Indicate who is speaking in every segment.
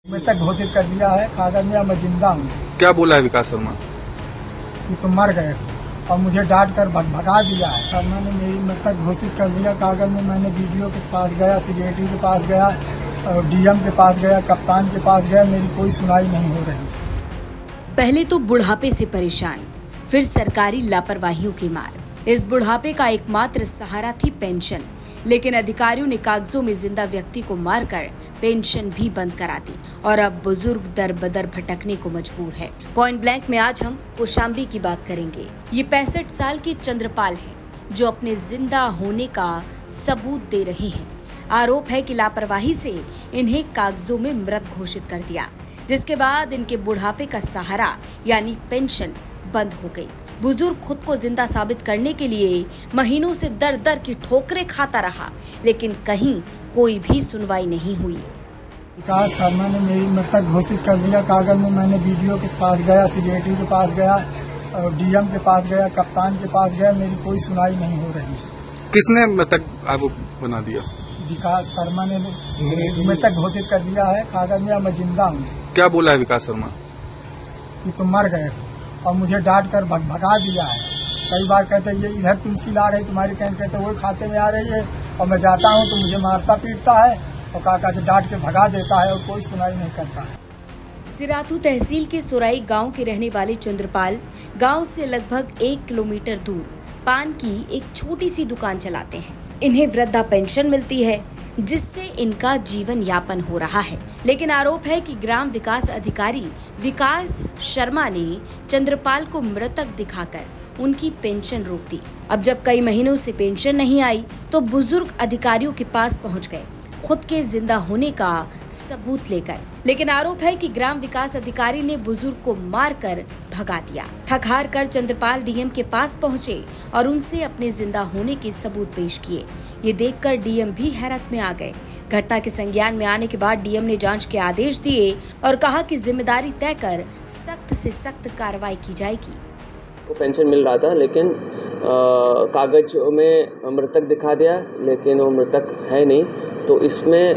Speaker 1: मृतक घोषित कर दिया है कागज में। मैं जिंदा हूँ।
Speaker 2: क्या बोला है विकास शर्मा?
Speaker 1: कि तुम मर गए और मुझे डांट कर भगा दिया है। शर्मा ने मेरी मृतक घोषित कर दिया कागज में। मैंने वीडियो के पास गया, सेक्रेटरी के पास गया, डीएम के पास गया, कप्तान के पास गया, मेरी कोई सुनाई नहीं हो रही।
Speaker 3: पहले तो बुढ़ापे से परेशान, फिर सरकारी लापरवाहियों की मार। इस बुढ़ापे का एकमात्र सहारा थी पेंशन, लेकिन अधिकारियों ने कागजों में जिंदा व्यक्ति को मारकर पेंशन भी बंद करा दी और अब बुजुर्ग दर बदर भटकने को मजबूर है। पॉइंट ब्लैंक में आज हम कौशाम्बी की बात करेंगे। ये 65 साल के चंद्रपाल हैं, जो अपने जिंदा होने का सबूत दे रहे हैं। आरोप है कि लापरवाही से इन्हें कागजों में मृत घोषित कर दिया, जिसके बाद इनके बुढ़ापे का सहारा यानी पेंशन बंद हो गई। बुजुर्ग खुद को जिंदा साबित करने के लिए महीनों से दर दर की ठोकरें खाता रहा, लेकिन कहीं कोई भी सुनवाई नहीं हुई।
Speaker 1: विकास शर्मा ने मेरी मृतक घोषित कर दिया कागज में। मैंने वीडियो के पास गया, सेक्रेटरी के पास गया, डीएम के पास गया, कप्तान के पास गया, मेरी कोई सुनाई नहीं हो रही।
Speaker 2: किसने मृतक आपको बना दिया?
Speaker 1: विकास शर्मा ने मृतक घोषित कर दिया है कागज में। मैं जिंदा हूँ।
Speaker 2: क्या बोला है विकास शर्मा?
Speaker 1: कि तुम मर गए और मुझे डांट कर भगा दिया है। कई बार कहते ये इधर पेंसिल आ रही तुम्हारी, कहते वो खाते में आ रही है, और मैं जाता हूँ तो मुझे मारता पीटता है और काका से डांट के भगा देता है और कोई सुनाई नहीं करता है।
Speaker 3: सिराथू तहसील के सुराई गांव के रहने वाले चंद्रपाल गांव से लगभग 1 किलोमीटर दूर पान की एक छोटी सी दुकान चलाते हैं। इन्हें वृद्धा पेंशन मिलती है, जिससे इनका जीवन यापन हो रहा है। लेकिन आरोप है कि ग्राम विकास अधिकारी विकास शर्मा ने चंद्रपाल को मृतक दिखाकर उनकी पेंशन रोक दी। अब जब कई महीनों से पेंशन नहीं आई तो बुजुर्ग अधिकारियों के पास पहुंच गए, खुद के जिंदा होने का सबूत लेकर। लेकिन आरोप है कि ग्राम विकास अधिकारी ने बुजुर्ग को मारकर भगा दिया। थक हार कर चंद्रपाल डीएम के पास पहुंचे और उनसे अपने जिंदा होने के सबूत पेश किए। ये देखकर डीएम भी हैरत में आ गए। घटना के संज्ञान में आने के बाद डीएम ने जांच के आदेश दिए और कहा कि जिम्मेदारी तय कर सख्त से सख्त कार्रवाई की जाएगी।
Speaker 4: को पेंशन मिल रहा था, लेकिन कागज में मृतक दिखा दिया, लेकिन वो मृतक है नहीं। तो इसमें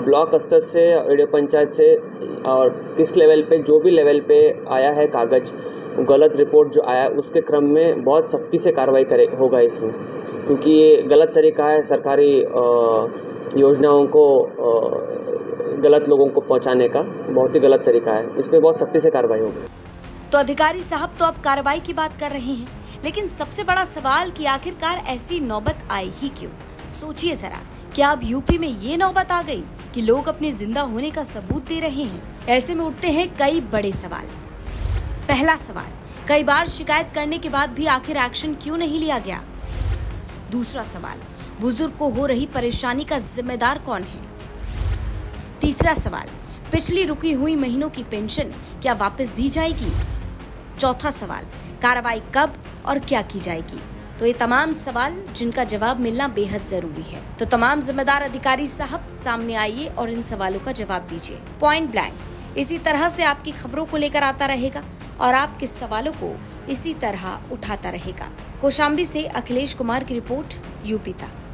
Speaker 4: ब्लॉक स्तर से, एडीओ पंचायत से और किस लेवल पे, जो भी लेवल पे आया है कागज, गलत रिपोर्ट जो आया, उसके क्रम में बहुत सख्ती से कार्रवाई होगा इसमें, क्योंकि ये गलत तरीका है सरकारी योजनाओं को गलत लोगों को पहुंचाने का। बहुत ही गलत तरीका है, इस पर बहुत सख्ती से कार्रवाई होगी।
Speaker 3: तो अधिकारी साहब तो अब कार्रवाई की बात कर रहे हैं, लेकिन सबसे बड़ा सवाल कि आखिरकार ऐसी नौबत आई ही क्यों? सोचिए जरा, क्या अब यूपी में ये नौबत आ गई कि लोग अपने जिंदा होने का सबूत दे रहे हैं? ऐसे में उठते हैं कई बड़े सवाल। पहला सवाल, कई बार शिकायत करने के बाद भी आखिर एक्शन क्यों नहीं लिया गया? दूसरा सवाल, बुजुर्ग को हो रही परेशानी का जिम्मेदार कौन है? तीसरा सवाल, पिछली रुकी हुई महीनों की पेंशन क्या वापस दी जाएगी? चौथा सवाल, कार्रवाई कब और क्या की जाएगी? तो ये तमाम सवाल जिनका जवाब मिलना बेहद जरूरी है। तो तमाम जिम्मेदार अधिकारी साहब सामने आइए और इन सवालों का जवाब दीजिए। पॉइंट ब्लैंक इसी तरह से आपकी खबरों को लेकर आता रहेगा और आपके सवालों को इसी तरह उठाता रहेगा। कौशाम्बी से अखिलेश कुमार की रिपोर्ट, यूपी तक।